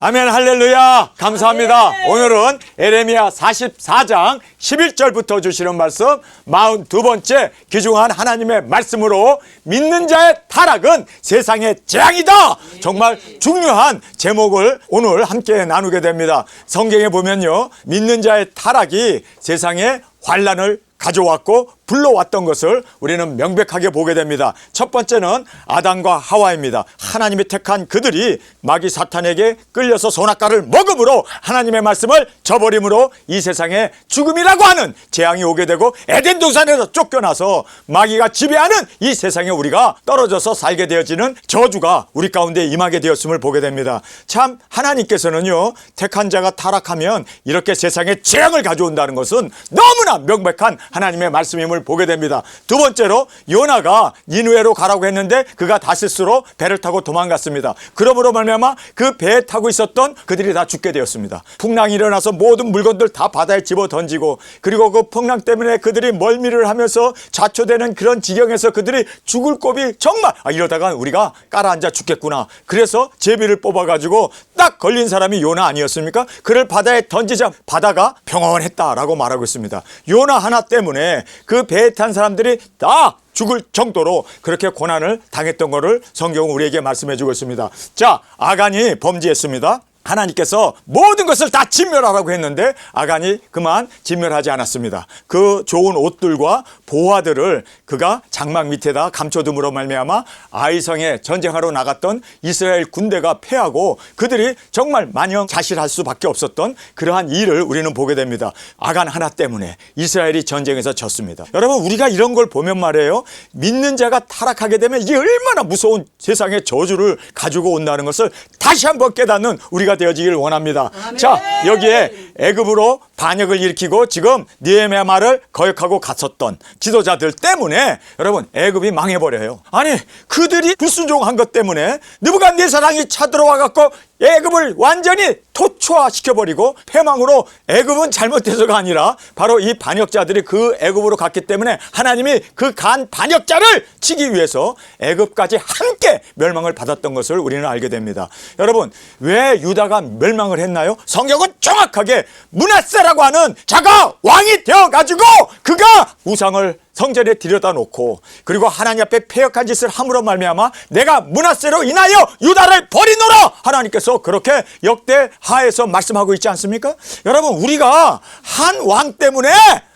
아멘, 할렐루야. 감사합니다. 오늘은 에레미야 44장 11절부터 주시는 말씀 42번째 귀중한 하나님의 말씀으로 믿는 자의 타락은 세상의 재앙이다. 정말 중요한 제목을 오늘 함께 나누게 됩니다. 성경에 보면요, 믿는 자의 타락이 세상에 환난을 가져왔고 불러왔던 것을 우리는 명백하게 보게 됩니다. 첫 번째는 아담과 하와입니다. 하나님이 택한 그들이 마귀 사탄에게 끌려서 선악과를 먹음으로 하나님의 말씀을 저버림으로 이 세상에 죽음이라고 하는 재앙이 오게 되고 에덴 동산에서 쫓겨나서 마귀가 지배하는 이 세상에 우리가 떨어져서 살게 되어지는 저주가 우리 가운데 임하게 되었음을 보게 됩니다. 참 하나님께서는요, 택한 자가 타락하면 이렇게 세상에 재앙을 가져온다는 것은 너무나 명백한 하나님의 말씀임을 보게 됩니다. 두 번째로 요나가 니느웨로 가라고 했는데 그가 다시스로 배를 타고 도망갔습니다. 그러므로 말미암아 그 배에 타고 있었던 그들이 다 죽게 되었습니다. 풍랑이 일어나서 모든 물건들 다 바다에 집어 던지고, 그리고 그 풍랑 때문에 그들이 멀미를 하면서 자초되는 그런 지경에서 그들이 죽을 꼽이 정말 이러다가 우리가 깔아앉아 죽겠구나. 그래서 제비를 뽑아가지고 딱 걸린 사람이 요나 아니었습니까? 그를 바다에 던지자 바다가 평온했다라고 말하고 있습니다. 요나 하나 때문에 그 배에 탄 사람들이 다 죽을 정도로 그렇게 고난을 당했던 것을 성경은 우리에게 말씀해 주고 있습니다. 자, 아간이 범죄했습니다. 하나님께서 모든 것을 다 진멸하라고 했는데 아간이 그만 진멸하지 않았습니다. 그 좋은 옷들과 보화들을 그가 장막 밑에다 감춰둠으로 말미암아 아이성에 전쟁하러 나갔던 이스라엘 군대가 패하고 그들이 정말 만영자실할 수밖에 없었던 그러한 일을 우리는 보게 됩니다. 아간 하나 때문에 이스라엘이 전쟁에서 졌습니다. 여러분, 우리가 이런 걸 보면 말이에요, 믿는 자가 타락하게 되면 이게 얼마나 무서운 세상의 저주를 가지고 온다는 것을 다시 한번 깨닫는 우리가 되어지길 원합니다. 아멘. 자, 여기에 애굽으로 반역을 일으키고 지금 느헤미야 말을 거역하고 갔었던 지도자들 때문에 여러분 애굽이 망해버려요. 아니, 그들이 불순종한 것 때문에 느부갓네살이 쳐들어와 갖고 애굽을 완전히 토초화시켜버리고 패망으로, 애굽은 잘못돼서가 아니라 바로 이 반역자들이 그 애굽으로 갔기 때문에 하나님이 그 간 반역자를 치기 위해서 애굽까지 함께 멸망을 받았던 것을 우리는 알게 됩니다. 여러분, 왜 유다가 멸망을 했나요? 성경은 정확하게 므낫세라고 하는 자가 왕이 되어가지고 그가 우상을 성전에 들여다 놓고 그리고 하나님 앞에 패역한 짓을 함으로 말미암아 내가 므낫세로 인하여 유다를 버리노라, 하나님께서 그렇게 역대하에서 말씀하고 있지 않습니까? 여러분, 우리가 한 왕 때문에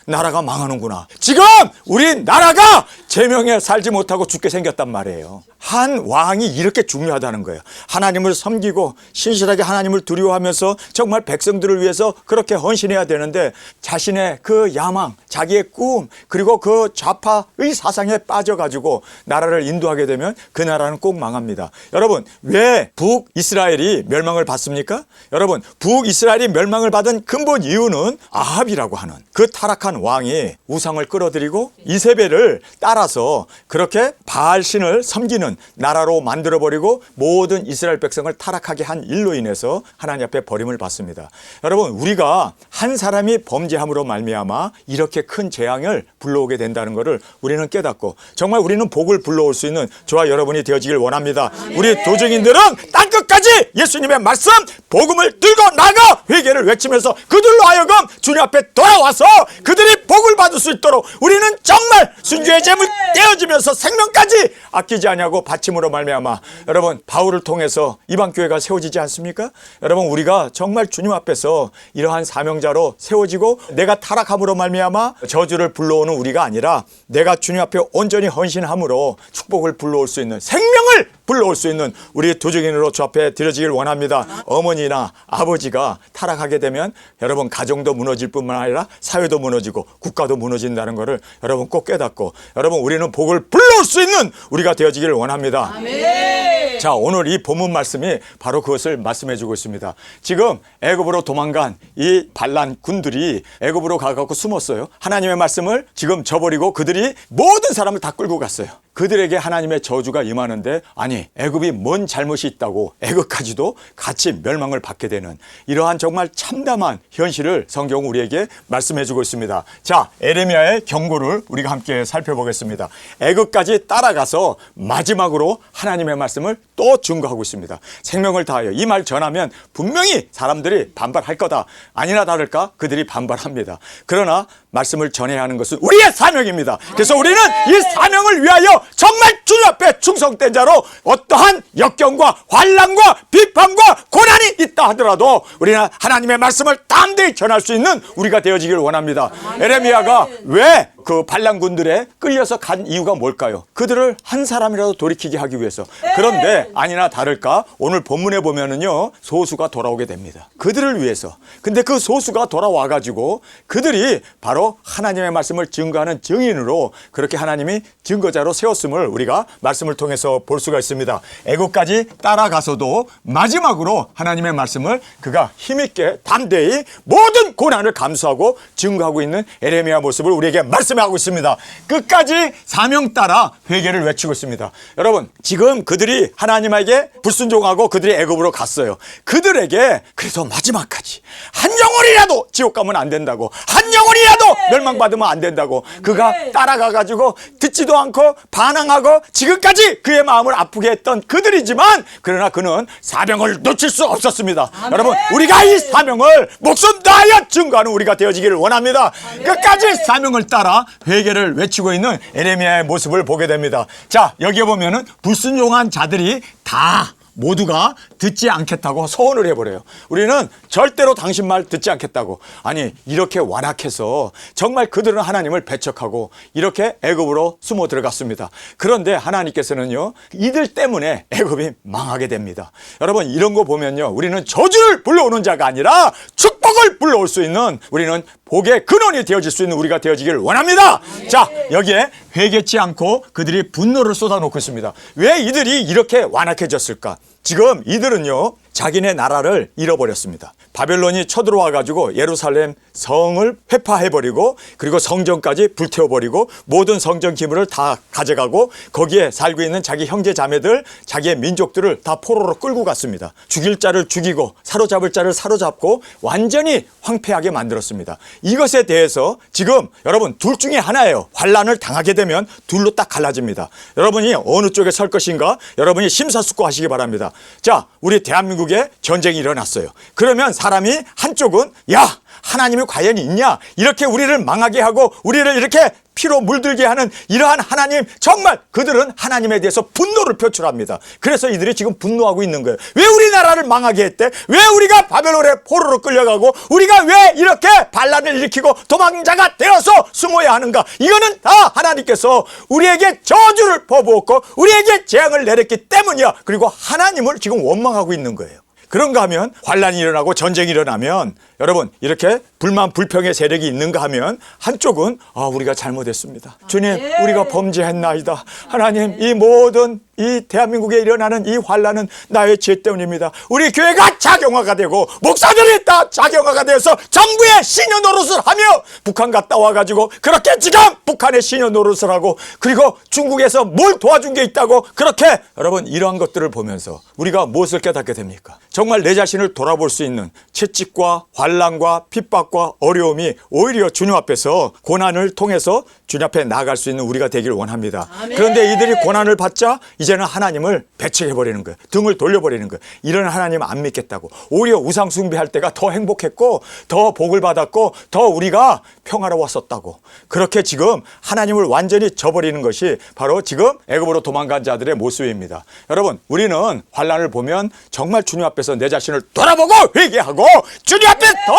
나라가 망하는구나. 지금 우리 나라가 제명에 살지 못하고 죽게 생겼단 말이에요. 한 왕이 이렇게 중요하다는 거예요. 하나님을 섬기고 신실하게 하나님을 두려워하면서 정말 백성들을 위해서 그렇게 헌신해야 되는데 자신의 그 야망, 자기의 꿈, 그리고 그 좌파의 사상에 빠져가지고 나라를 인도하게 되면 그 나라는 꼭 망합니다. 여러분, 왜 북이스라엘이 멸망을 받습니까? 여러분, 북이스라엘이 멸망을 받은 근본 이유는 아합이라고 하는 그 타락한 왕이 우상을 끌어들이고 이세벨을 따라서 그렇게 바알신을 섬기는 나라로 만들어버리고 모든 이스라엘 백성을 타락하게 한 일로 인해서 하나님 앞에 버림을 받습니다. 여러분, 우리가 한 사람이 범죄함으로 말미암아 이렇게 큰 재앙을 불러오게 된다는 것을 우리는 깨닫고 정말 우리는 복을 불러올 수 있는 저와 여러분이 되어지길 원합니다. 우리 도적인들은 땅끝까지 예수님의 말씀 복음을 들고 나가 회개를 외치면서 그들로 하여금 주님 앞에 돌아와서 그들이 복을 받을 수 있도록 우리는 정말 순교의 제물 떼어지면서 생명까지 아끼지 아니하고 바침으로 말미암아 여러분 바울을 통해서 이방교회가 세워지지 않습니까? 여러분, 우리가 정말 주님 앞에서 이러한 사명자로 세워지고 내가 타락함으로 말미암아 저주를 불러오는 우리가 아니라 내가 주님 앞에 온전히 헌신함으로 축복을 불러올 수 있는, 생명을 불러올 수 있는 우리 도적인으로 주 앞에 드려지길 원합니다. 어머니나 아버지가 타락하게 되면 여러분 가정도 무너질 뿐만 아니라 사회도 무너지고 국가도 무너진다는 것을 여러분 꼭 깨닫고 여러분 우리는 복을 불러올 수 있는 우리가 되어지기를 원합니다. 아멘. 자, 오늘 이 본문 말씀이 바로 그것을 말씀해 주고 있습니다. 지금 애굽으로 도망간 이 반란 군들이 애굽으로 가갖고 숨었어요. 하나님의 말씀을 지금 저버리고 그들이 모든 사람을 다 끌고 갔어요. 그들에게 하나님의 저주가 임하는데, 아니 애굽이 뭔 잘못이 있다고 애굽까지도 같이 멸망을 받게 되는 이러한 정말 참담한 현실을 성경은 우리에게 말씀해 주고 있습니다. 자, 에레미야의 경고를 우리가 함께 살펴보겠습니다. 애굽까지 따라가서 마지막으로 하나님의 말씀을 또 증거하고 있습니다. 생명을 다하여 이 말 전하면 분명히 사람들이 반발할 거다. 아니나 다를까 그들이 반발합니다. 그러나 말씀을 전해야 하는 것은 우리의 사명입니다. 그래서 우리는 이 사명을 위하여 정말 주님 앞에 충성된 자로 어떠한 역경과 환난과 비판과 고난이 있다 하더라도 우리는 하나님의 말씀을 담대히 전할 수 있는 우리가 되어지기를 원합니다. 에레미야가 왜 그 반란군들에 끌려서 간 이유가 뭘까요? 그들을 한 사람이라도 돌이키게 하기 위해서. 그런데 아니나 다를까 오늘 본문에 보면은요, 소수가 돌아오게 됩니다. 그들을 위해서. 근데 그 소수가 돌아와 가지고 그들이 바로 하나님의 말씀을 증거하는 증인으로 그렇게 하나님이 증거자로 세웠음을 우리가 말씀을 통해서 볼 수가 있습니다. 애국까지 따라가서도 마지막으로 하나님의 말씀을 그가 힘있게 담대히 모든 고난을 감수하고 증거하고 있는 에레미야 모습을 우리에게 말씀하고 있습니다. 끝까지 사명 따라 회개를 외치고 있습니다. 여러분, 지금 그들이 하나님에게 불순종하고 그들이 애굽으로 갔어요. 그들에게 그래서 마지막까지 한 영혼이라도 지옥 가면 안 된다고, 한 영혼이라도 멸망받으면 안 된다고 그가 따라가 가지고 듣지도 않고 반항하고 지금까지 그의 마음을 아프게 했던 그들이지만, 그러나 그는 사명을 놓칠 수 없었습니다. 여러분, 우리가 이 사명을 목숨 다하여 증거하는 우리가 되어지기를 원합니다. 끝까지 사명을 따라 회개를 외치고 있는 에레미야의 모습을 보게 됩니다. 자, 여기에 보면은 불순종한 자들이 다 모두가 듣지 않겠다고 소원을 해버려요. 우리는 절대로 당신 말 듣지 않겠다고. 아니, 이렇게 완악해서 정말 그들은 하나님을 배척하고 이렇게 애굽으로 숨어 들어갔습니다. 그런데 하나님께서는요, 이들 때문에 애굽이 망하게 됩니다. 여러분, 이런 거 보면요, 우리는 저주를 불러오는 자가 아니라 축복을 불러올 수 있는, 우리는 복의 근원이 되어질 수 있는 우리가 되어지기를 원합니다. 자, 여기에 회개치 않고 그들이 분노를 쏟아놓고 있습니다. 왜 이들이 이렇게 완악해졌을까? 지금 이들은요, 자기네 나라를 잃어버렸습니다. 바벨론이 쳐들어와 가지고 예루살렘 성을 회파해버리고 그리고 성전까지 불태워버리고 모든 성전 기물을 다 가져가고 거기에 살고 있는 자기 형제 자매들, 자기의 민족들을 다 포로로 끌고 갔습니다. 죽일 자를 죽이고 사로잡을 자를 사로잡고 완전히 황폐하게 만들었습니다. 이것에 대해서 지금 여러분, 둘 중에 하나예요. 환란을 당하게 되면 둘로 딱 갈라집니다. 여러분이 어느 쪽에 설 것인가 여러분이 심사숙고하시기 바랍니다. 자, 우리 대한민국에 전쟁이 일어났어요. 그러면 사람이 한쪽은 야, 하나님이 과연 있냐? 이렇게 우리를 망하게 하고 우리를 이렇게 피로 물들게 하는 이러한 하나님, 정말 그들은 하나님에 대해서 분노를 표출합니다. 그래서 이들이 지금 분노하고 있는 거예요. 왜 우리나라를 망하게 했대? 왜 우리가 바벨론의 포로로 끌려가고 우리가 왜 이렇게 반란을 일으키고 도망자가 되어서 숨어야 하는가? 이거는 다 하나님께서 우리에게 저주를 퍼부었고 우리에게 재앙을 내렸기 때문이야. 그리고 하나님을 지금 원망하고 있는 거예요. 그런가 하면 환란이 일어나고 전쟁이 일어나면 여러분, 이렇게 불만 불평의 세력이 있는가 하면 한쪽은 우리가 잘못했습니다. 주님, 우리가 범죄했나이다. 하나님, 이 모든 이 대한민국에 일어나는 이 환란은 나의 죄 때문입니다. 우리 교회가 작용화가 되고 목사들이 다 작용화가 되어서 정부의 신여 노릇을 하며 북한 갔다 와가지고 그렇게 지금 북한의 신여 노릇을 하고 그리고 중국에서 뭘 도와준 게 있다고 그렇게, 여러분, 이러한 것들을 보면서 우리가 무엇을 깨닫게 됩니까? 정말 내 자신을 돌아볼 수 있는 채찍과 환난과 핍박과 어려움이 오히려 주님 앞에서 고난을 통해서 주님 앞에 나아갈 수 있는 우리가 되기를 원합니다. 아멘. 그런데 이들이 고난을 받자 이제는 하나님을 배척해버리는 거예요. 등을 돌려버리는 거예요. 이런 하나님 안 믿겠다고. 오히려 우상 숭배할 때가 더 행복했고 더 복을 받았고 더 우리가 평화로웠었다고. 그렇게 지금 하나님을 완전히 저버리는 것이 바로 지금 애굽으로 도망간 자들의 모습입니다. 여러분, 우리는 환난을 보면 정말 주님 앞에서 내 자신을 돌아보고 회개하고 주님 앞에 더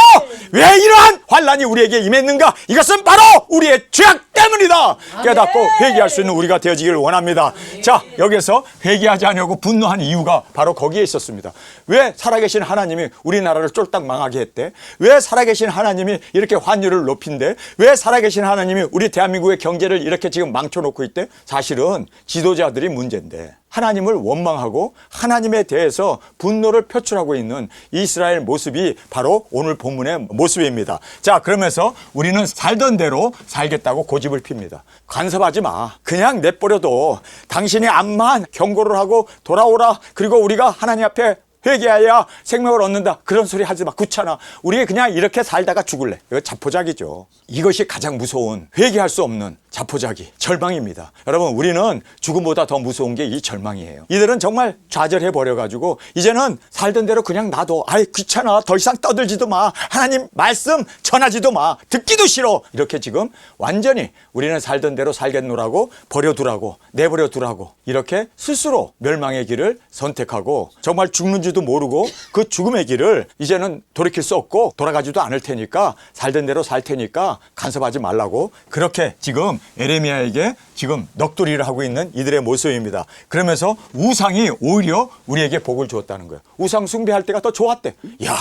왜 이러한 환난이 우리에게 임했는가? 이것은 바로 우리의 죄악 때문이다. 깨닫고 회개할 수 있는 우리가 되어지기를 원합니다. 자, 여기서 회개하지 않으려고 분노한 이유가 바로 거기에 있었습니다. 왜 살아계신 하나님이 우리나라를 쫄딱 망하게 했대? 왜 살아계신 하나님이 이렇게 환율을 높인대? 왜 살아계신 하나님이 우리 대한민국의 경제를 이렇게 지금 망쳐놓고 있대? 사실은 지도자들이 문제인데 하나님을 원망하고 하나님에 대해서 분노를 표출하고 있는 이스라엘 모습이 바로 오늘 본문의 모습입니다. 자, 그러면서 우리는 살던 대로 살겠다고 고집을 핍니다. 간섭하지 마. 그냥 내버려둬. 당신이 암만 경고를 하고 돌아오라. 그리고 우리가 하나님 앞에 회개하여 생명을 얻는다. 그런 소리 하지 마. 귀찮아. 우리 그냥 이렇게 살다가 죽을래. 이거 자포자기죠. 이것이 가장 무서운, 회개할 수 없는 자포자기, 절망입니다. 여러분, 우리는 죽음보다 더 무서운 게 이 절망이에요. 이들은 정말 좌절해 버려가지고 이제는 살던 대로 그냥 놔둬. 아이, 귀찮아. 더 이상 떠들지도 마. 하나님 말씀 전하지도 마. 듣기도 싫어. 이렇게 지금 완전히 우리는 살던 대로 살겠노라고, 버려두라고, 내버려두라고, 이렇게 스스로 멸망의 길을 선택하고 정말 죽는지도 모르고 그 죽음의 길을 이제는 돌이킬 수 없고 돌아가지도 않을 테니까 살던 대로 살 테니까 간섭하지 말라고, 그렇게 지금 에레미야에게 지금 넋두리를 하고 있는 이들의 모습입니다. 그러면서 우상이 오히려 우리에게 복을 주었다는 거예요. 우상 숭배할 때가 더 좋았대. 야,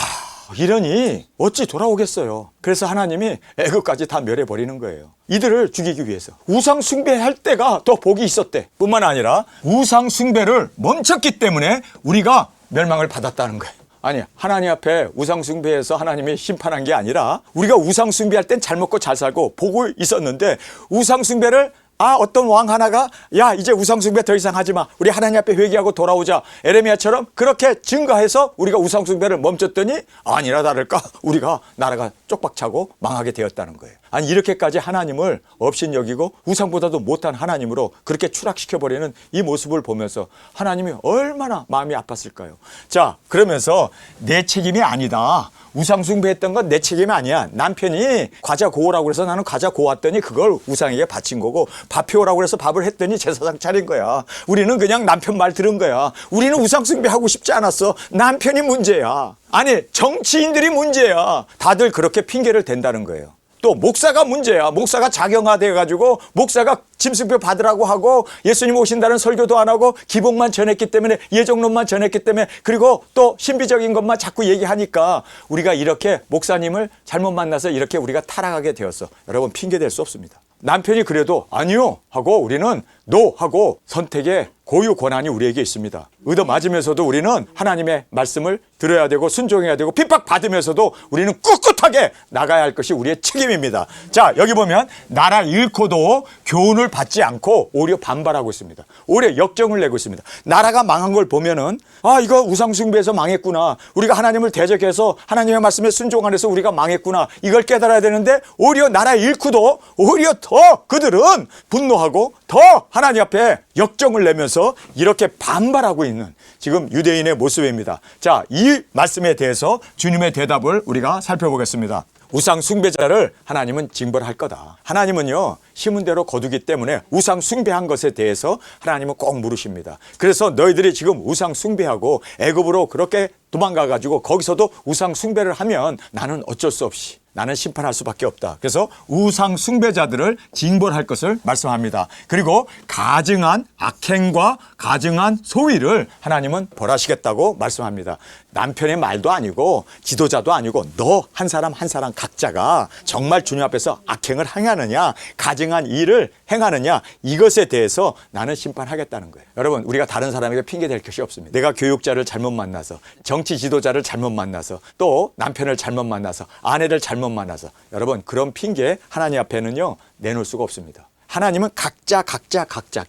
이러니 어찌 돌아오겠어요. 그래서 하나님이 애굽까지 다 멸해버리는 거예요. 이들을 죽이기 위해서. 우상 숭배할 때가 더 복이 있었대. 뿐만 아니라 우상 숭배를 멈췄기 때문에 우리가 멸망을 받았다는 거예요. 아니, 하나님 앞에 우상 숭배해서 하나님이 심판한 게 아니라 우리가 우상 숭배할 땐 잘 먹고 잘 살고 복이 있었는데, 우상 숭배를 어떤 왕 하나가 야, 이제 우상 숭배 더 이상 하지 마. 우리 하나님 앞에 회개하고 돌아오자. 에레미야처럼 그렇게 증거해서 우리가 우상 숭배를 멈췄더니 아니라 다를까 우리가 나라가 쪽박차고 망하게 되었다는 거예요. 아니, 이렇게까지 하나님을 업신여기고 우상보다도 못한 하나님으로 그렇게 추락시켜버리는 이 모습을 보면서 하나님이 얼마나 마음이 아팠을까요? 자, 그러면서 내 책임이 아니다. 우상 숭배했던 건 내 책임이 아니야. 남편이 과자 고오라고 해서 나는 과자 고왔더니 그걸 우상에게 바친 거고, 밥 해오라고 해서 밥을 했더니 제사상 차린 거야. 우리는 그냥 남편 말 들은 거야. 우리는 우상 숭배하고 싶지 않았어. 남편이 문제야. 아니, 정치인들이 문제야. 다들 그렇게 핑계를 댄다는 거예요. 또 목사가 문제야. 목사가 자경화돼 가지고 목사가 짐승표 받으라고 하고 예수님 오신다는 설교도 안 하고 기복만 전했기 때문에, 예정론만 전했기 때문에, 그리고 또 신비적인 것만 자꾸 얘기하니까 우리가 이렇게 목사님을 잘못 만나서 이렇게 우리가 타락하게 되었어. 여러분, 핑계 댈 수 없습니다. 남편이 그래도 아니요 하고 우리는 노 하고 선택의 고유 권한이 우리에게 있습니다. 얻어맞으면서도 우리는 하나님의 말씀을 들어야 되고 순종해야 되고, 핍박받으면서도 우리는 꿋꿋하게 나가야 할 것이 우리의 책임입니다. 자, 여기 보면 나라 잃고도 교훈을 받지 않고 오히려 반발하고 있습니다. 오히려 역정을 내고 있습니다. 나라가 망한 걸 보면은 이거 우상숭배에서 망했구나. 우리가 하나님을 대적해서 하나님의 말씀에 순종 안 해서 우리가 망했구나. 이걸 깨달아야 되는데 오히려 나라 잃고도 오히려 더 그들은 분노하고 더 하나님 앞에 역정을 내면서 이렇게 반발하고 있는 지금 유대인의 모습입니다. 자, 이 말씀에 대해서 주님의 대답을 우리가 살펴보겠습니다. 우상 숭배자를 하나님은 징벌할 거다. 하나님은요, 심은 대로 거두기 때문에 우상 숭배한 것에 대해서 하나님은 꼭 물으십니다. 그래서 너희들이 지금 우상 숭배하고 애굽으로 그렇게 도망가 가지고 거기서도 우상 숭배를 하면 나는 어쩔 수 없이 나는 심판할 수밖에 없다. 그래서 우상 숭배자들을 징벌할 것을 말씀합니다. 그리고 가증한 악행과 가증한 소위를 하나님은 벌하시겠다고 말씀합니다. 남편의 말도 아니고 지도자도 아니고 너 한 사람 한 사람 각자가 정말 주님 앞에서 악행을 행하느냐, 가증한 일을 행하느냐, 이것에 대해서 나는 심판하겠다는 거예요. 여러분, 우리가 다른 사람에게 핑계 댈 것이 없습니다. 내가 교육자를 잘못 만나서, 정치 지도자를 잘못 만나서, 또 남편을 잘못 만나서, 아내를 잘못 만나서, 여러분, 그런 핑계 하나님 앞에는요 내놓을 수가 없습니다. 하나님은 각자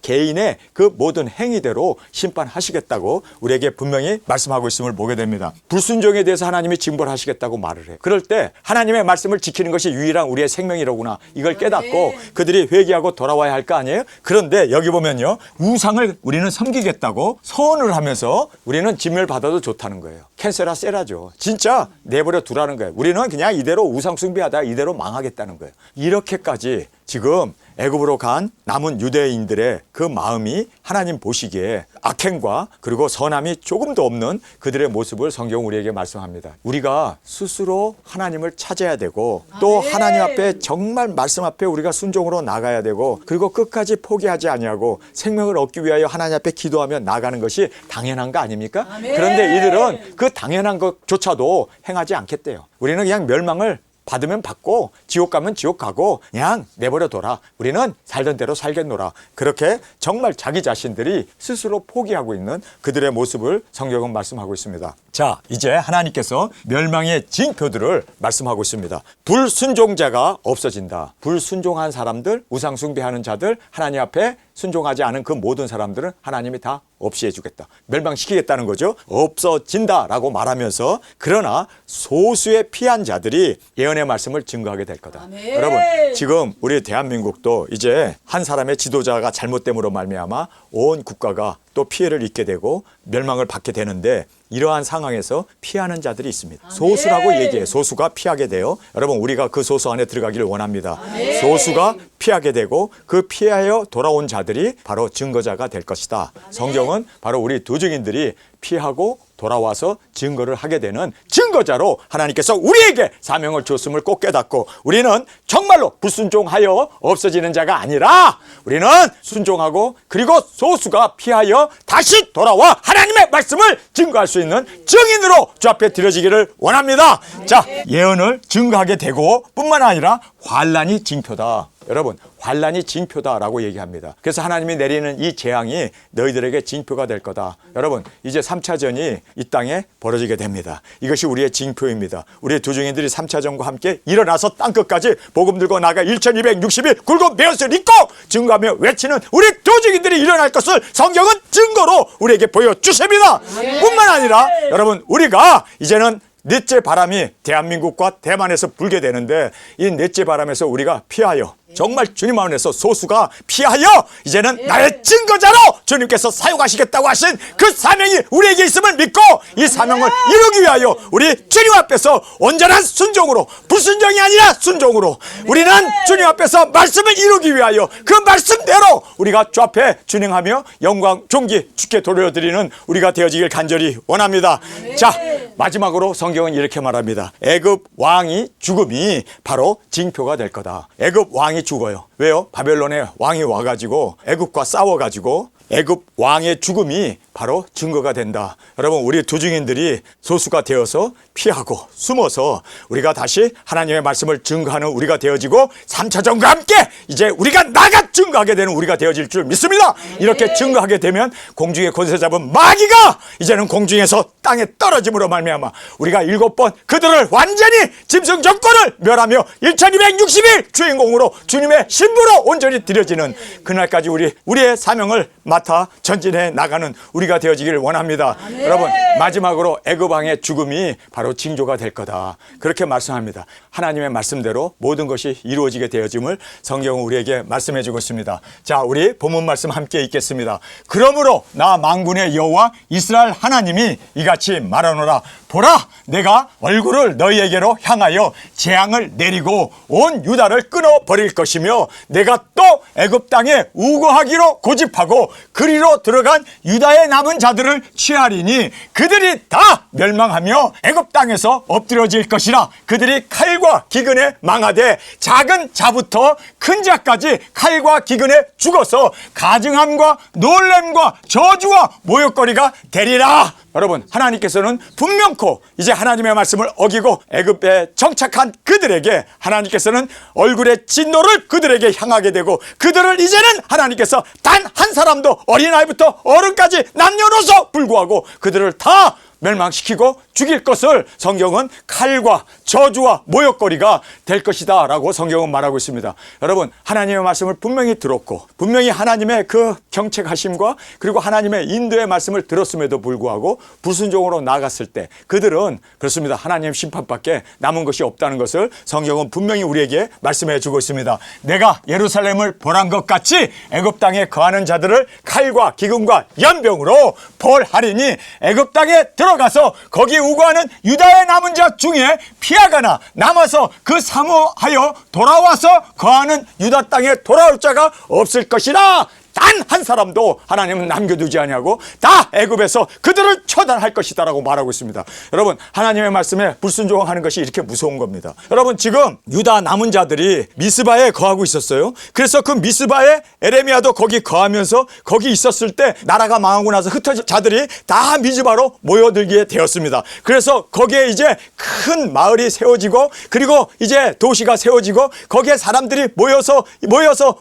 개인의 그 모든 행위대로 심판하시겠다고 우리에게 분명히 말씀하고 있음을 보게 됩니다. 불순종에 대해서 하나님이 징벌하시겠다고 말을 해요. 그럴 때 하나님의 말씀을 지키는 것이 유일한 우리의 생명이로구나, 이걸 깨닫고 그들이 회개하고 돌아와야 할 거 아니에요? 그런데 여기 보면요, 우상을 우리는 섬기겠다고 서원을 하면서 우리는 진멸받아도 좋다는 거예요. 캔세라 세라죠. 진짜 내버려 두라는 거예요. 우리는 그냥 이대로 우상 숭배하다가 이대로 망하겠다는 거예요. 이렇게까지 지금 애굽으로 간 남은 유대인들의 그 마음이 하나님 보시기에 악행과 그리고 선함이 조금도 없는 그들의 모습을 성경 우리에게 말씀합니다. 우리가 스스로 하나님을 찾아야 되고, 또 하나님 앞에 정말 말씀 앞에 우리가 순종으로 나가야 되고, 그리고 끝까지 포기하지 아니하고 생명을 얻기 위하여 하나님 앞에 기도하며 나가는 것이 당연한 거 아닙니까? 그런데 이들은 그 당연한 것조차도 행하지 않겠대요. 우리는 그냥 멸망을 받으면 받고 지옥 가면 지옥 가고 그냥 내버려둬라. 우리는 살던 대로 살겠노라. 그렇게 정말 자기 자신들이 스스로 포기하고 있는 그들의 모습을 성경은 말씀하고 있습니다. 자, 이제 하나님께서 멸망의 징표들을 말씀하고 있습니다. 불순종자가 없어진다. 불순종한 사람들, 우상 숭배하는 자들, 하나님 앞에 순종하지 않은 그 모든 사람들은 하나님이 다 없이 해주겠다. 멸망시키겠다는 거죠. 없어진다라고 말하면서 그러나 소수의 피한 자들이 예언의 말씀을 증거하게 될 거다. 아멘. 여러분, 지금 우리 대한민국도 이제 한 사람의 지도자가 잘못됨으로 말미암아 온 국가가 또 피해를 입게 되고 멸망을 받게 되는데 이러한 상황에서 피하는 자들이 있습니다. 아멘. 소수라고 얘기해. 소수가 피하게 돼요. 여러분, 우리가 그 소수 안에 들어가기를 원합니다. 아멘. 소수가 피하게 되고 그 피하여 돌아온 자들이 바로 증거자가 될 것이다. 아멘. 성경은 바로 우리 두 증인들이 피하고 돌아와서 증거를 하게 되는 증거자로 하나님께서 우리에게 사명을 줬음을 꼭 깨닫고 우리는 정말로 불순종하여 없어지는 자가 아니라 우리는 순종하고 그리고 소수가 피하여 다시 돌아와 하나님의 말씀을 증거할 수 있는 증인으로 주 앞에 드려지기를 원합니다. 자, 예언을 증거하게 되고 뿐만 아니라 환난이 징표다. 여러분, 환난이 징표다라고 얘기합니다. 그래서 하나님이 내리는 이 재앙이 너희들에게 징표가 될 거다. 여러분, 이제 3차전이 이 땅에 벌어지게 됩니다. 이것이 우리의 징표입니다. 우리의 두 증인들이 3차전과 함께 일어나서 땅끝까지 복음 들고 나가 1260일 굵은 베옷을 입고 증거하며 외치는 우리 두 증인들이 일어날 것을 성경은 증거로 우리에게 보여주십니다. 뿐만 아니라 여러분, 우리가 이제는 넷째 바람이 대한민국과 대만에서 불게 되는데 이 넷째 바람에서 우리가 피하여 정말 주님 안에서 소수가 피하여 이제는 나의 증거자로 주님께서 사용하시겠다고 하신 그 사명이 우리에게 있음을 믿고 이 사명을 이루기 위하여 우리 주님 앞에서 온전한 순종으로, 불순종이 아니라 순종으로 우리는 주님 앞에서 말씀을 이루기 위하여 그 말씀대로 우리가 주 앞에 준행하며 영광 존귀 주께 돌려드리는 우리가 되어지길 간절히 원합니다. 자, 마지막으로 성경은 이렇게 말합니다. 애굽 왕이 죽음이 바로 징표가 될 거다. 애굽 왕이 죽어요. 왜요? 바벨론의 왕이 와가지고 애굽과 싸워가지고 애굽 왕의 죽음이 바로 증거가 된다. 여러분, 우리 두 증인들이 소수가 되어서 피하고 숨어서 우리가 다시 하나님의 말씀을 증거하는 우리가 되어지고 3차전과 함께 이제 우리가 나가 증거하게 되는 우리가 되어질 줄 믿습니다. 이렇게 증거하게 되면 공중에 권세 잡은 마귀가 이제는 공중에서 땅에 떨어짐으로 말미암아 우리가 7번 그들을 완전히 짐승 정권을 멸하며 1260일 주인공으로 주님의 신부로 온전히 드려지는 그날까지 우리의 사명을 맡아 전진해 나가는 우리가 되어지기를 원합니다. 아멘. 여러분, 마지막으로 애굽 왕의 죽음이 바로 징조가 될 거다. 그렇게 말씀합니다. 하나님의 말씀대로 모든 것이 이루어지게 되어짐을 성경은 우리에게 말씀해 주고 있습니다. 자, 우리 본문 말씀 함께 읽겠습니다. 그러므로 나 만군의 여호와 이스라엘 하나님이 이같이 말하노라. 보라, 내가 얼굴을 너희에게로 향하여 재앙을 내리고 온 유다를 끊어버릴 것이며 내가 또 애굽 땅에 우거하기로 고집하고 그리로 들어간 유다의 남은 자들을 취하리니 그들이 다 멸망하며 애굽 땅에서 엎드려질 것이라. 그들이 칼과 기근에 망하되 작은 자부터 큰 자까지 칼과 기근에 죽어서 가증함과 놀램과 저주와 모욕거리가 되리라. 여러분, 하나님께서는 분명코 이제 하나님의 말씀을 어기고 애굽에 정착한 그들에게 하나님께서는 얼굴의 진노를 그들에게 향하게 되고 그들을 이제는 하나님께서 단 한 사람도 어린아이부터 어른까지 남녀노소 불구하고 그들을 다 멸망시키고 죽일 것을 성경은 칼과 저주와 모욕거리가 될 것이다 라고 성경은 말하고 있습니다. 여러분, 하나님의 말씀을 분명히 들었고 분명히 하나님의 그 경책하심과 그리고 하나님의 인도의 말씀을 들었음에도 불구하고 불순종으로 나갔을 때 그들은 그렇습니다. 하나님 심판밖에 남은 것이 없다는 것을 성경은 분명히 우리에게 말씀해 주고 있습니다. 내가 예루살렘을 벌한 것 같이 애굽 땅에 거하는 자들을 칼과 기근과 연병으로 벌하리니 애굽 땅에 들어가서 거기 우거하는 유다의 남은 자 중에 피하거나 남아서 그 사모하여 돌아와서 거하는 유다 땅에 돌아올 자가 없을 것이라. 다 단 한 사람도 하나님은 남겨두지 아니하고 다 애굽에서 그들을 처단할 것이다라고 말하고 있습니다. 여러분, 하나님의 말씀에 불순종하는 것이 이렇게 무서운 겁니다. 여러분, 지금 유다 남은 자들이 미스바에 거하고 있었어요. 그래서 그 미스바에 에레미야도 거기 거하면서 거기 있었을 때 나라가 망하고 나서 흩어진 자들이 다 미즈바로 모여들게 되었습니다. 그래서 거기에 이제 큰 마을이 세워지고 그리고 이제 도시가 세워지고 거기에 사람들이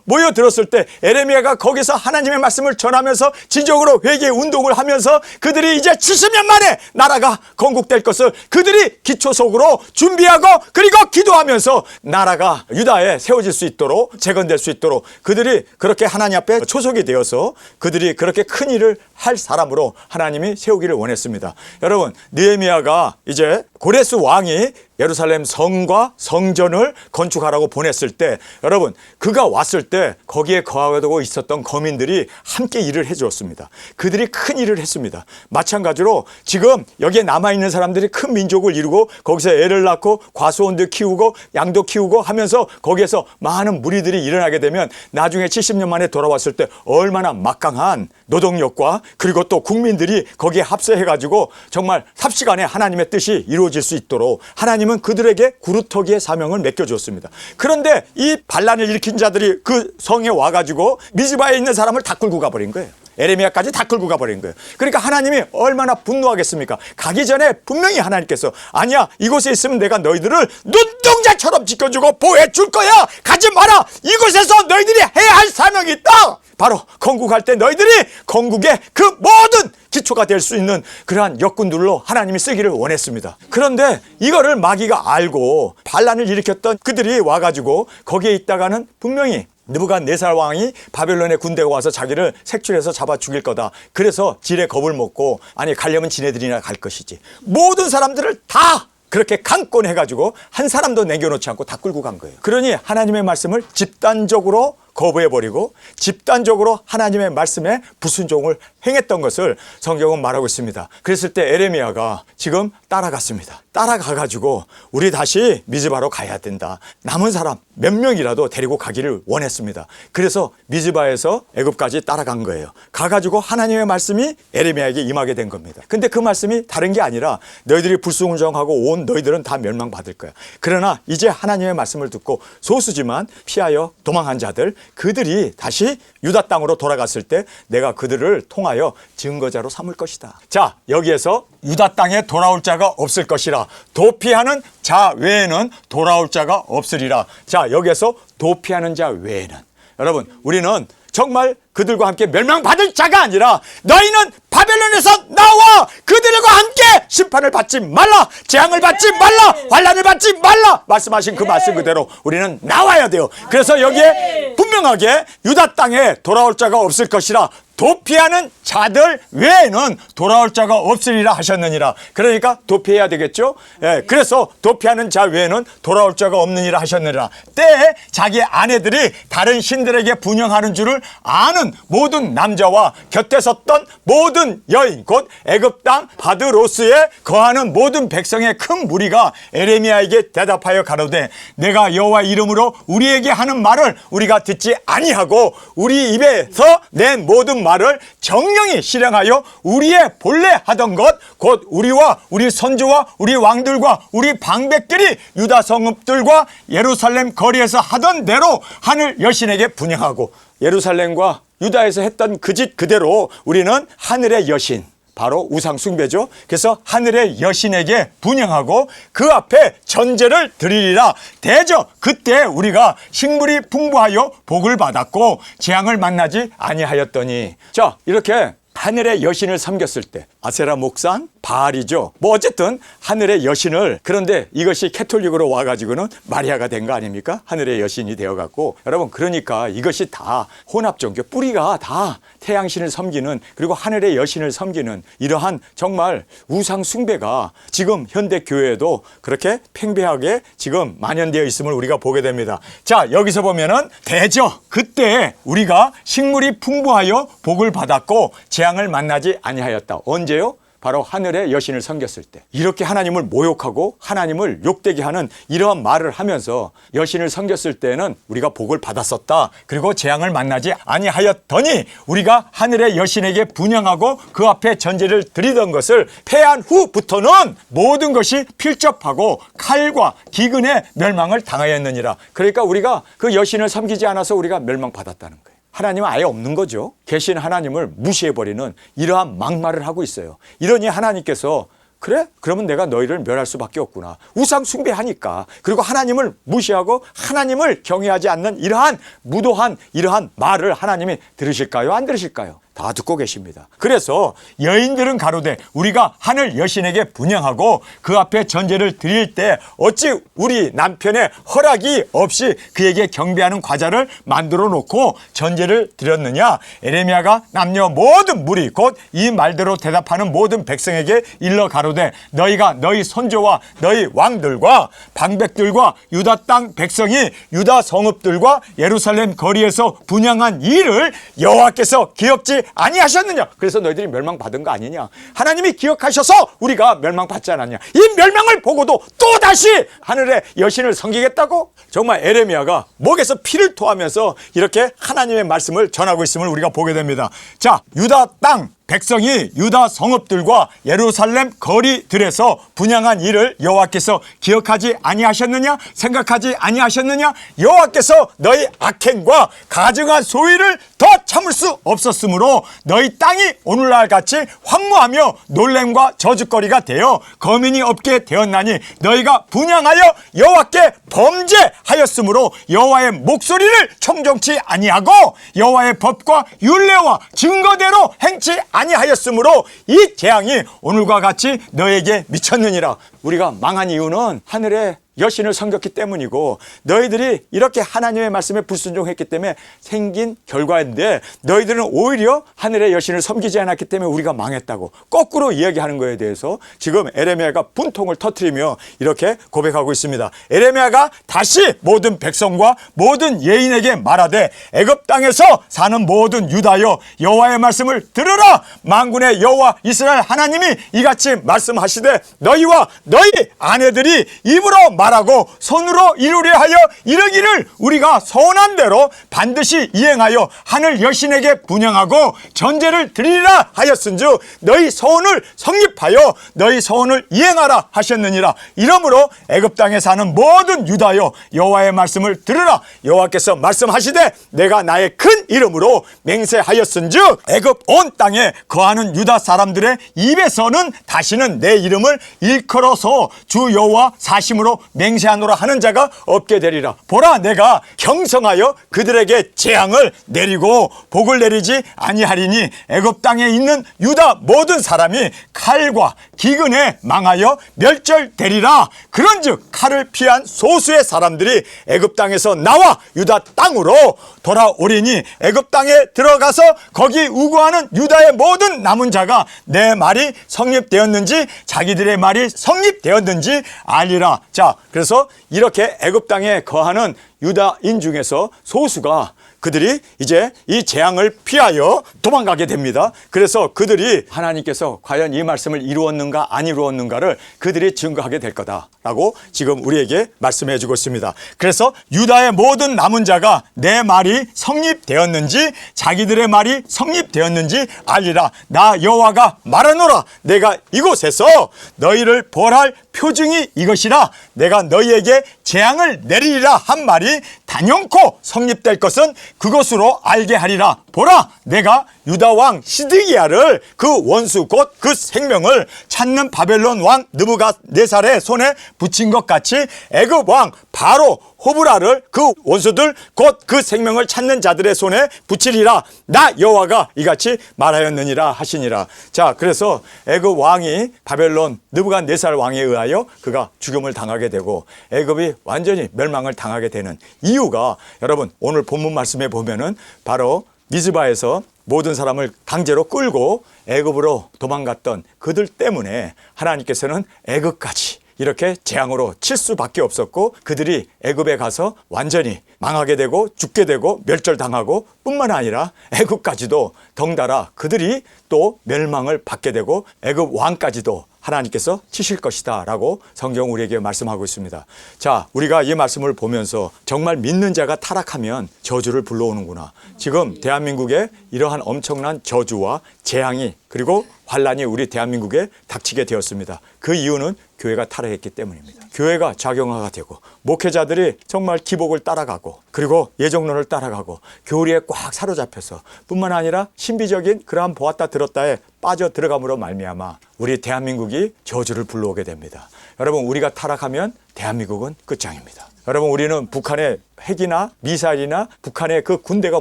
모여들었을 때 에레미야가 거기서 하나님의 말씀을 전하면서 지적으로 회개 운동을 하면서 그들이 이제 70년 만에 나라가 건국될 것을 그들이 기초속으로 준비하고 그리고 기도하면서 나라가 유다에 세워질 수 있도록 재건될 수 있도록 그들이 그렇게 하나님 앞에 초속이 되어서 그들이 그렇게 큰 일을 할 사람으로 하나님이 세우기를 원했습니다. 여러분, 느헤미야가 이제 고레스 왕이 예루살렘 성과 성전을 건축하라고 보냈을 때 여러분, 그가 왔을 때 거기에 거하고 있었던 거민들이 함께 일을 해주었습니다. 그들이 큰 일을 했습니다. 마찬가지로 지금 여기에 남아있는 사람들이 큰 민족을 이루고 거기서 애를 낳고 과수원도 키우고 양도 키우고 하면서 거기에서 많은 무리들이 일어나게 되면 나중에 70년 만에 돌아왔을 때 얼마나 막강한 노동력과 그리고 또 국민들이 거기에 합세해가지고 정말 삽시간에 하나님의 뜻이 이루어질 수 있도록 하나님은 그들에게 구루터기의 사명을 맡겨주었습니다. 그런데 이 반란을 일으킨 자들이 그 성에 와가지고 미즈바에 있는 사람을 다 끌고 가버린 거예요. 에레미야까지 다 끌고 가버린 거예요. 그러니까 하나님이 얼마나 분노하겠습니까? 가기 전에 분명히 하나님께서 아니야, 이곳에 있으면 내가 너희들을 눈동자처럼 지켜주고 보호해줄 거야. 가지 마라. 이곳에서 너희들이 해야 할 사명이 있다. 바로 건국할 때 너희들이 건국의 그 모든 기초가 될 수 있는 그러한 역군들로 하나님이 쓰기를 원했습니다. 그런데 이거를 마귀가 알고 반란을 일으켰던 그들이 와가지고 거기에 있다가는 분명히 느부갓네살 왕이 바벨론의 군대가 와서 자기를 색출해서 잡아 죽일 거다. 그래서 지레 겁을 먹고 아니 가려면 지네들이나 갈 것이지. 모든 사람들을 다 그렇게 강권해가지고 한 사람도 남겨놓지 않고 다 끌고 간 거예요. 그러니 하나님의 말씀을 집단적으로 거부해버리고 집단적으로 하나님의 말씀에 불순종을 행했던 것을 성경은 말하고 있습니다. 그랬을 때 에레미야가 지금 따라갔습니다. 따라가가지고 우리 다시 미즈바로 가야 된다. 남은 사람 몇 명이라도 데리고 가기를 원했습니다. 그래서 미즈바에서 애굽까지 따라간 거예요. 가가지고 하나님의 말씀이 에레미야에게 임하게 된 겁니다. 근데 그 말씀이 다른 게 아니라 너희들이 불순종하고 온 너희들은 다 멸망받을 거야. 그러나 이제 하나님의 말씀을 듣고 소수지만 피하여 도망한 자들 그들이 다시 유다 땅으로 돌아갔을 때 내가 그들을 통하여 증거자로 삼을 것이다. 자, 여기에서 유다 땅에 돌아올 자가 없을 것이라. 도피하는 자 외에는 돌아올 자가 없으리라. 자, 여기에서 도피하는 자 외에는 여러분, 우리는 정말 그들과 함께 멸망받을 자가 아니라 너희는 바벨론에서 나와 그들과 함께 심판을 받지 말라, 재앙을 받지 말라, 환난을 받지 말라 말씀하신 그 말씀 그대로 우리는 나와야 돼요. 그래서 여기에 분명하게 유다 땅에 돌아올 자가 없을 것이라 도피하는 자들 외에는 돌아올 자가 없으리라 하셨느니라. 그러니까 도피해야 되겠죠. 예, 그래서 도피하는 자 외에는 돌아올 자가 없느니라 하셨느니라. 때에 자기 아내들이 다른 신들에게 분향하는 줄을 아는 모든 남자와 곁에 섰던 모든 여인 곧 애굽 땅 바드로스에 거하는 모든 백성의 큰 무리가 에레미야에게 대답하여 가로되 내가 여호와 이름으로 우리에게 하는 말을 우리가 듣지 아니하고 우리 입에서 낸 모든 말을 정령이 실행하여 우리의 본래 하던 것 곧 우리와 우리 선조와 우리 왕들과 우리 방백들이 유다 성읍들과 예루살렘 거리에서 하던 대로 하늘 여신에게 분향하고 예루살렘과 유다에서 했던 그 짓 그대로 우리는 하늘의 여신 바로 우상 숭배죠. 그래서 하늘의 여신에게 분향하고 그 앞에 전제를 드리리라. 대저 그때 우리가 식물이 풍부하여 복을 받았고 재앙을 만나지 아니하였더니. 자, 이렇게 하늘의 여신을 섬겼을 때 아세라 목상 바알이죠. 뭐 어쨌든 하늘의 여신을, 그런데 이것이 캐톨릭으로 와가지고는 마리아가 된 거 아닙니까? 하늘의 여신이 되어갖고. 여러분, 그러니까 이것이 다 혼합종교, 뿌리가 다 태양신을 섬기는, 그리고 하늘의 여신을 섬기는 이러한 정말 우상 숭배가 지금 현대 교회에도 그렇게 팽배하게 지금 만연되어 있음을 우리가 보게 됩니다. 자, 여기서 보면은 대저 그때 우리가 식물이 풍부하여 복을 받았고 재앙을 만나지 아니하였다. 언제요? 바로 하늘의 여신을 섬겼을 때 이렇게 하나님을 모욕하고 하나님을 욕되게 하는 이러한 말을 하면서 여신을 섬겼을 때는 우리가 복을 받았었다. 그리고 재앙을 만나지 아니하였더니 우리가 하늘의 여신에게 분향하고 그 앞에 전제를 드리던 것을 패한 후부터는 모든 것이 필접하고 칼과 기근의 멸망을 당하였느니라. 그러니까 우리가 그 여신을 섬기지 않아서 우리가 멸망받았다는 거예요. 하나님은 아예 없는 거죠. 계신 하나님을 무시해버리는 이러한 막말을 하고 있어요. 이러니 하나님께서 그래? 그러면 내가 너희를 멸할 수밖에 없구나. 우상 숭배하니까. 그리고 하나님을 무시하고 하나님을 경외하지 않는 이러한 무도한 이러한 말을 하나님이 들으실까요? 안 들으실까요? 다 듣고 계십니다. 그래서 여인들은 가로되 우리가 하늘 여신에게 분향하고 그 앞에 전제를 드릴 때 어찌 우리 남편의 허락이 없이 그에게 경배하는 과자를 만들어 놓고 전제를 드렸느냐. 에레미야가 남녀 모든 무리 곧 이 말대로 대답하는 모든 백성에게 일러 가로되 너희가 너희 선조와 너희 왕들과 방백들과 유다 땅 백성이 유다 성읍들과 예루살렘 거리에서 분향한 일을 여호와께서 기억지 아니하셨느냐. 그래서 너희들이 멸망받은 거 아니냐. 하나님이 기억하셔서 우리가 멸망받지 않았냐. 이 멸망을 보고도 또다시 하늘의 여신을 섬기겠다고? 정말 에레미야가 목에서 피를 토하면서 이렇게 하나님의 말씀을 전하고 있음을 우리가 보게 됩니다. 자, 유다 땅 백성이 유다 성읍들과 예루살렘 거리들에서 분향한 일을 여호와께서 기억하지 아니하셨느냐? 생각하지 아니하셨느냐? 여호와께서 너희 악행과 가증한 소위를 더 참을 수 없었으므로 너희 땅이 오늘날 같이 황무하며 놀램과 저주거리가 되어 거민이 없게 되었나니 너희가 분향하여 여호와께 범죄하였으므로 여호와의 목소리를 청종치 아니하고 여호와의 법과 율례와 증거대로 행치 아니하였으므로 이 재앙이 오늘과 같이 너에게 미쳤느니라. 우리가 망한 이유는 하늘의 여신을 섬겼기 때문이고 너희들이 이렇게 하나님의 말씀에 불순종했기 때문에 생긴 결과인데 너희들은 오히려 하늘의 여신을 섬기지 않았기 때문에 우리가 망했다고 거꾸로 이야기하는 거에 대해서 지금 에레미야가 분통을 터뜨리며 이렇게 고백하고 있습니다. 에레미야가 다시 모든 백성과 모든 예인에게 말하되 애굽 땅에서 사는 모든 유다여 여호와의 말씀을 들으라. 만군의 여호와 이스라엘 하나님이 이같이 말씀하시되 너희와 너희 아내들이 입으로 말하고 손으로 이루려 하여 이르기를 우리가 서원한 대로 반드시 이행하여 하늘 여신에게 분향하고 전제를 드리리라 하였은즉 너희 서원을 성립하여 너희 서원을 이행하라 하셨느니라. 이러므로 애굽 땅에 사는 모든 유다여 여호와의 말씀을 들으라. 여호와께서 말씀하시되 내가 나의 큰 이름으로 맹세하였은즉 애굽 온 땅에 거하는 유다 사람들의 입에서는 다시는 내 이름을 일컬어서 주 여호와 사심으로 맹세하노라 하는 자가 없게 되리라. 보라, 내가 경성하여 그들에게 재앙을 내리고 복을 내리지 아니하리니 애굽 땅에 있는 유다 모든 사람이 칼과 기근에 망하여 멸절되리라. 그런즉 칼을 피한 소수의 사람들이 애굽 땅에서 나와 유다 땅으로 돌아오리니 애굽 땅에 들어가서 거기 우거하는 유다의 모든 남은 자가 내 말이 성립되었는지 자기들의 말이 성립되었는지 알리라. 자, 그래서 이렇게 애굽 땅에 거하는 유다인 중에서 소수가 그들이 이제 이 재앙을 피하여 도망가게 됩니다. 그래서 그들이 하나님께서 과연 이 말씀을 이루었는가 안 이루었는가를 그들이 증거하게 될 거다라고 지금 우리에게 말씀해 주고 있습니다. 그래서 유다의 모든 남은 자가 내 말이 성립되었는지 자기들의 말이 성립되었는지 알리라. 나 여호와가 말하노라. 내가 이곳에서 너희를 벌할 표징이 이것이라. 내가 너희에게 재앙을 내리리라 한 말이 단연코 성립될 것은 그것으로 알게 하리라. 보라, 내가 유다 왕 시드기야를 그 원수 곧 그 생명을 찾는 바벨론 왕 느부갓네살의 손에 붙인 것 같이 애굽 왕 바로 호브라를 그 원수들 곧 그 생명을 찾는 자들의 손에 붙이리라. 나 여호와가 이같이 말하였느니라 하시니라. 자, 그래서 애굽 왕이 바벨론 느부갓네살 왕에 의하여 그가 죽음을 당하게 되고 애굽이 완전히 멸망을 당하게 되는 이유가 여러분 오늘 본문 말씀에 보면은 바로 미즈바에서 모든 사람을 강제로 끌고 애굽으로 도망갔던 그들 때문에 하나님께서는 애굽까지 이렇게 재앙으로 칠 수밖에 없었고, 그들이 애굽에 가서 완전히 망하게 되고 죽게 되고 멸절당하고 뿐만 아니라 애굽까지도 덩달아 그들이 또 멸망을 받게 되고 애굽 왕까지도 하나님께서 치실 것이다 라고 성경 우리에게 말씀하고 있습니다. 자, 우리가 이 말씀을 보면서 정말 믿는 자가 타락하면 저주를 불러오는구나. 지금 대한민국에 이러한 엄청난 저주와 재앙이 그리고 환란이 우리 대한민국에 닥치게 되었습니다. 그 이유는 교회가 타락했기 때문입니다. 교회가 작용화가 되고 목회자들이 정말 기복을 따라가고 그리고 예정론을 따라가고 교리에 꽉 사로잡혀서 뿐만 아니라 신비적인 그러한 보았다 들었다에 빠져 들어감으로 말미암아 우리 대한민국이 저주를 불러오게 됩니다. 여러분, 우리가 타락하면 대한민국은 끝장입니다. 여러분, 우리는 북한의 핵이나 미사일이나 북한의 그 군대가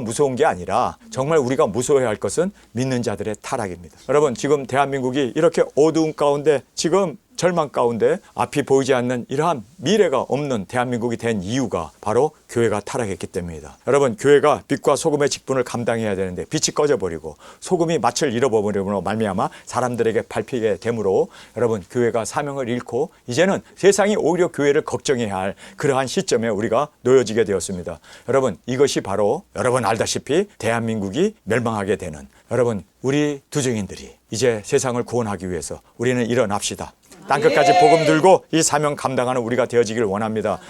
무서운 게 아니라 정말 우리가 무서워해야 할 것은 믿는 자들의 타락입니다. 여러분, 지금 대한민국이 이렇게 어두운 가운데 지금 절망 가운데 앞이 보이지 않는 이러한 미래가 없는 대한민국이 된 이유가 바로 교회가 타락했기 때문입니다. 여러분, 교회가 빛과 소금의 직분을 감당해야 되는데 빛이 꺼져버리고 소금이 맛을 잃어버림으로 말미암아 사람들에게 밟히게 되므로 여러분, 교회가 사명을 잃고 이제는 세상이 오히려 교회를 걱정해야 할 그러한 시점에 우리가 놓여지게 되었습니다. 여러분, 이것이 바로 여러분 알다시피 대한민국이 멸망하게 되는, 여러분, 우리 두정인들이 이제 세상을 구원하기 위해서 우리는 일어납시다. 땅끝까지 복음 들고 이 사명 감당하는 우리가 되어지길 원합니다.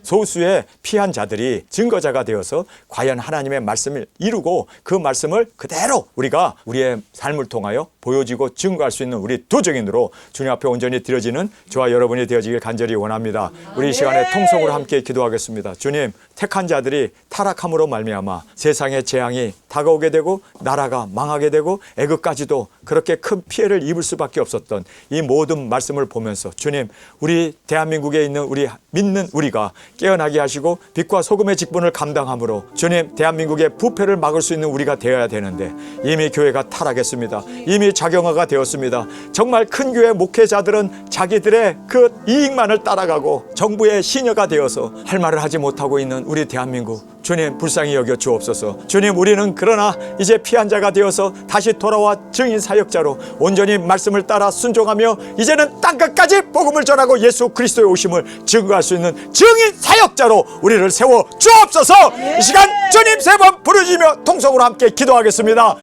소수의 피한 자들이 증거자가 되어서 과연 하나님의 말씀을 이루고 그 말씀을 그대로 우리가 우리의 삶을 통하여 보여지고 증거할 수 있는 우리 두정인으로 주님 앞에 온전히 드려지는 저와 여러분이 되어지길 간절히 원합니다. 우리 이 시간에 통성으로 함께 기도하겠습니다. 주님, 택한 자들이 타락함으로 말미암아 세상의 재앙이 다가오게 되고 나라가 망하게 되고 애굽까지도 그렇게 큰 피해를 입을 수밖에 없었던 이 모든 말씀을 보면서 주님, 우리 대한민국에 있는 우리 믿는 우리가 깨어나게 하시고 빛과 소금의 직분을 감당함으로 주님, 대한민국의 부패를 막을 수 있는 우리가 되어야 되는데 이미 교회가 타락했습니다. 이미 작용화가 되었습니다. 정말 큰 교회 목회자들은 자기들의 그 이익만을 따라가고 정부의 시녀가 되어서 할 말을 하지 못하고 있는 우리 대한민국, 주님 불쌍히 여겨 주옵소서. 주님, 우리는 그러나 이제 피한 자가 되어서 다시 돌아와 증인 사역자로 온전히 말씀을 따라 순종하며 이제는 땅끝까지 복음을 전하고 예수 그리스도의 오심을 증거할 수 있는 증인 사역자로 우리를 세워 주옵소서. 이 시간 주님 세 번 부르짖으며 통성으로 함께 기도하겠습니다.